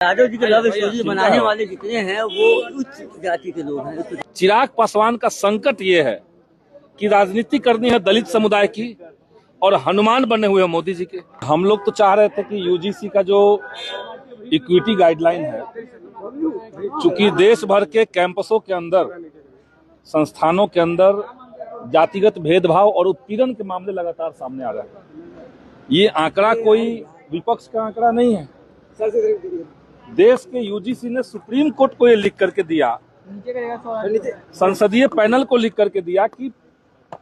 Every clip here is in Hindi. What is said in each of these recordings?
यादव जी के लव स्टोरी बनाने वाले जितने हैं वो उच्च जाति के लोग हैं। चिराग पासवान का संकट ये है कि राजनीति करनी है दलित समुदाय की और हनुमान बने हुए हैं मोदी जी के। हम लोग तो चाह रहे थे कि यूजीसी का जो इक्विटी गाइडलाइन है, चूंकि देश भर के कैंपसों के अंदर, संस्थानों के अंदर जातिगत भेदभाव और उत्पीड़न के मामले लगातार सामने आ रहे हैं। ये आंकड़ा कोई विपक्ष का आंकड़ा नहीं है। देश के यूजीसी ने सुप्रीम कोर्ट को ये लिख करके दिया, संसदीय पैनल को लिख करके दिया कि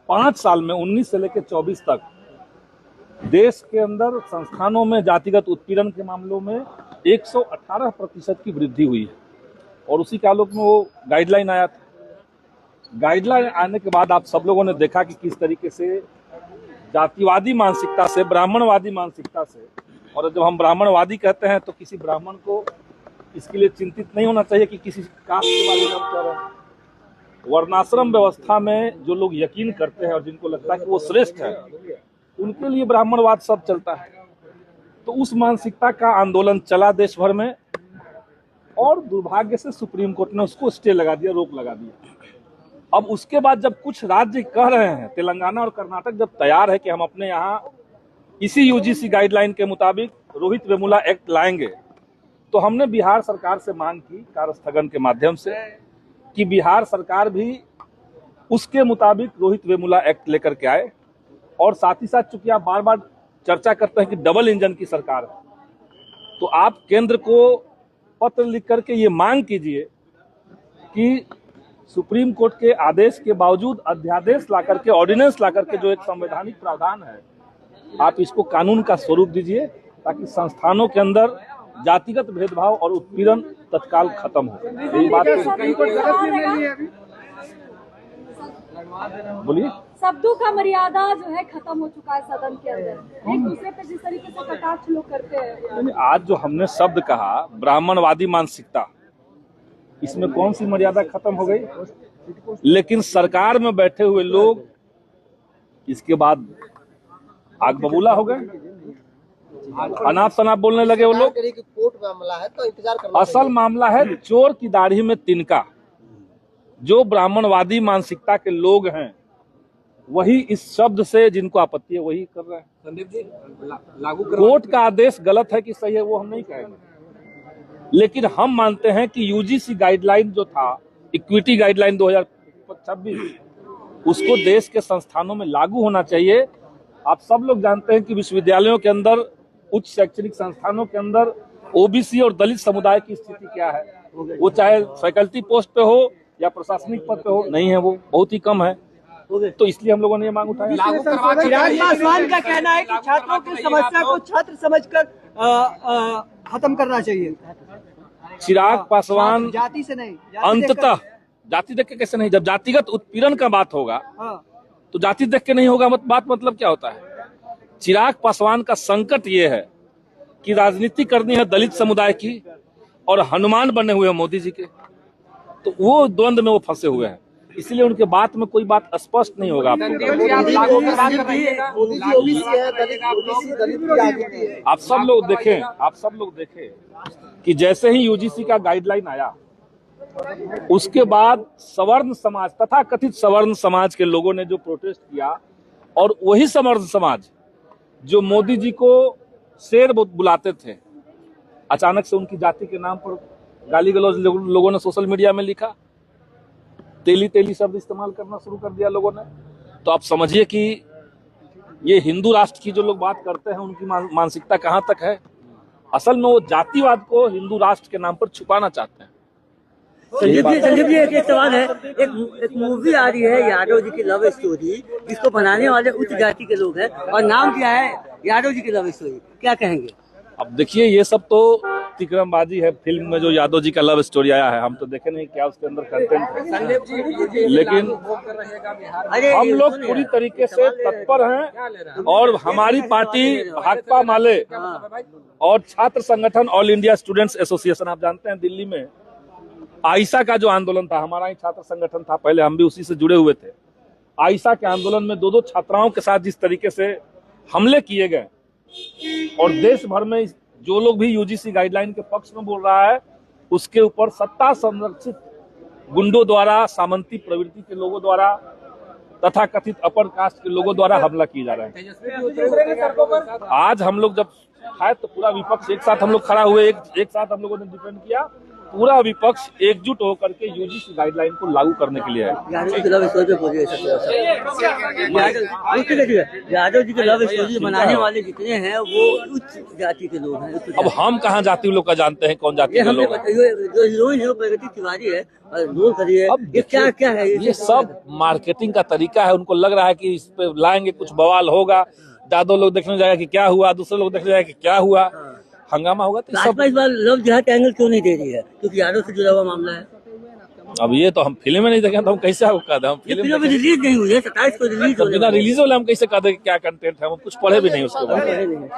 5 साल में 19 से लेकर 24 तक देश के अंदर संस्थानों में जातिगत उत्पीड़न के मामलों में 118% की वृद्धि हुई है। और उसी के आलोक में वो गाइडलाइन आया था। गाइडलाइन आने के बाद आप सब लोगों ने देखा कि किस तरीके से जातिवादी मानसिकता से, ब्राह्मणवादी मानसिकता से, और जब हम ब्राह्मणवादी कहते हैं तो किसी ब्राह्मण को इसके लिए चिंतित नहीं होना चाहिए कि किसी कास्ट के बारे में हम कह रहे हैं। वर्णाश्रम व्यवस्था में जो लोग यकीन करते हैं और जिनको लगता है कि वो श्रेष्ठ है, उनके लिए ब्राह्मणवाद सब चलता है। तो उस मानसिकता का आंदोलन चला देश भर में और दुर्भाग्य से सुप्रीम कोर्ट ने उसको स्टे लगा दिया, रोक लगा दिया। अब उसके बाद जब कुछ राज्य कह रहे हैं, तेलंगाना और कर्नाटक जब तैयार है कि हम अपने यहाँ इसी यूजीसी गाइडलाइन के मुताबिक रोहित वेमुला एक्ट लाएंगे, तो हमने बिहार सरकार से मांग की कार्यस्थगन के माध्यम से कि बिहार सरकार भी उसके मुताबिक रोहित वेमुला एक्ट लेकर के आए। और साथ ही साथ चूंकि आप बार बार चर्चा करते हैं कि डबल इंजन की सरकार है, तो आप केंद्र को पत्र लिख करके ये मांग कीजिए कि सुप्रीम कोर्ट के आदेश के बावजूद अध्यादेश ला करके, ऑर्डिनेंस ला करके, जो एक संवैधानिक प्रावधान है, आप इसको कानून का स्वरूप दीजिए ताकि संस्थानों के अंदर जातिगत भेदभाव और उत्पीड़न तत्काल खत्म हो। यही बात बोलिए। शब्दों का मर्यादा जो है खत्म हो चुका है सदन के अंदर। एक दूसरे पे जिस तरीके से कटाक्ष लोग करते हैं, आज जो हमने शब्द कहा ब्राह्मणवादी मानसिकता, इसमें कौन सी मर्यादा खत्म हो गई? लेकिन सरकार में बैठे हुए लोग इसके बाद आग बबूला हो गए, अनाप शनाप बोलने लगे वो लोग। कोर्ट मामला है तो इंतजार करना। असल मामला है चोर की दाढ़ी में तिनका। जो ब्राह्मणवादी मानसिकता के लोग हैं वही इस शब्द से, जिनको आपत्ति है, वही कर रहे हैं। संदीप जी, लागू कोर्ट का आदेश गलत है कि सही है वो हम नहीं कहेंगे, लेकिन हम मानते हैं कि यूजीसी गाइडलाइन जो था, इक्विटी गाइडलाइन 2026, उसको देश के संस्थानों में लागू होना चाहिए। आप सब लोग जानते हैं कि विश्वविद्यालयों के अंदर, उच्च शैक्षणिक संस्थानों के अंदर ओबीसी और दलित समुदाय की स्थिति क्या है, वो चाहे फैकल्टी पोस्ट पे हो या प्रशासनिक पद पे हो, नहीं है, वो बहुत ही कम है। तो इसलिए हम लोगों ने ये मांग उठाई। चिराग पासवान का कहना है कि छात्रों की समस्या को छात्र समझकर खत्म करना चाहिए। चिराग पासवान जाति से नहीं, अंततः जाति देख के कैसे नहीं, जब जातिगत उत्पीड़न का बात होगा तो जाति देख के नहीं होगा। बात मतलब क्या होता है? चिराग पासवान का संकट ये है कि राजनीति करनी है दलित समुदाय की और हनुमान बने हुए हैं मोदी जी के। तो वो द्वंद में वो फंसे हुए हैं, इसलिए उनके बात में कोई बात स्पष्ट नहीं होगा। आप सब लोग देखें कि जैसे ही यूजीसी का गाइडलाइन आया, उसके बाद सवर्ण समाज, तथा कथित सवर्ण समाज के लोगों ने जो प्रोटेस्ट किया, और वही सवर्ण समाज जो मोदी जी को शेर बुलाते थे, अचानक से उनकी जाति के नाम पर गाली गलौज लोगों ने सोशल मीडिया में लिखा, तेली शब्द इस्तेमाल करना शुरू कर दिया लोगों ने। तो आप समझिए कि ये हिंदू राष्ट्र की जो लोग बात करते हैं उनकी मानसिकता कहां तक है। असल में वो जातिवाद को हिंदू राष्ट्र के नाम पर छुपाना चाहते हैं। संदीप जी एक सवाल है, एक मूवी आ रही है यादव जी की लव स्टोरी, जिसको बनाने वाले उच्च जाति के लोग हैं और नाम क्या है यादव जी की लव स्टोरी, क्या कहेंगे? अब देखिए, ये सब तो तिकरमबाजी है। फिल्म में जो यादव जी का लव स्टोरी आया है, हम तो देखे नहीं क्या उसके अंदर कंटेंट है, लेकिन हम लोग पूरी तरीके से तत्पर हैं। और हमारी पार्टी भाकपा माले और छात्र संगठन ऑल इंडिया स्टूडेंट्स एसोसिएशन, आप जानते हैं दिल्ली में आयशा का जो आंदोलन था, हमारा ही छात्र संगठन था, पहले हम भी उसी से जुड़े हुए थे। आयशा के आंदोलन में 2 छात्राओं के साथ जिस तरीके से हमले किए गए और देश भर में जो लोग भी यूजीसी गाइडलाइन के पक्ष में बोल रहा है उसके ऊपर सत्ता संरक्षित गुंडों द्वारा, सामंती प्रवृत्ति के लोगों द्वारा तथा कथित अपर कास्ट के लोगों द्वारा हमला किया जा रहा है। आज हम लोग जब आए तो पूरा विपक्ष एक साथ हम लोग खड़ा हुए, एक साथ हम लोगों ने डिफेंड किया। पूरा विपक्ष एकजुट होकर के यूजीसी गाइडलाइन को लागू करने के लिए है। यादव जी के लव स्टोरी बनाने वाले जितने हैं वो उच्च जाति के लोग हैं। अब हम कहाँ जाति लोग का जानते हैं, कौन जाति के लोग हैं? जो हीरोइन है वो प्रगति तिवारी है और रोल करिए। अब ये क्या है? ये सब मार्केटिंग का तरीका है। उनको लग रहा है कि इस पे लाएंगे कुछ बवाल होगा, ज्यादा लोग देखने जाएगा कि क्या हुआ, दूसरे लोग देखने जाएगा कि क्या हुआ, हंगामा होगा। तो भाजपा इस बार लव जिहाद का एंगल क्यों नहीं दे रही है? क्योंकि यादव से जुड़ा हुआ मामला है। अब ये तो हम फिल्म में नहीं देखें तो हम कैसे आपको कह दें? हम फिल्म अभी रिलीज नहीं हुई है, 27 को रिलीज बिना रिलीज वाले हम कैसे कह दें कि क्या कंटेंट है? हम कुछ पढ़े भी नहीं उसके बारे में।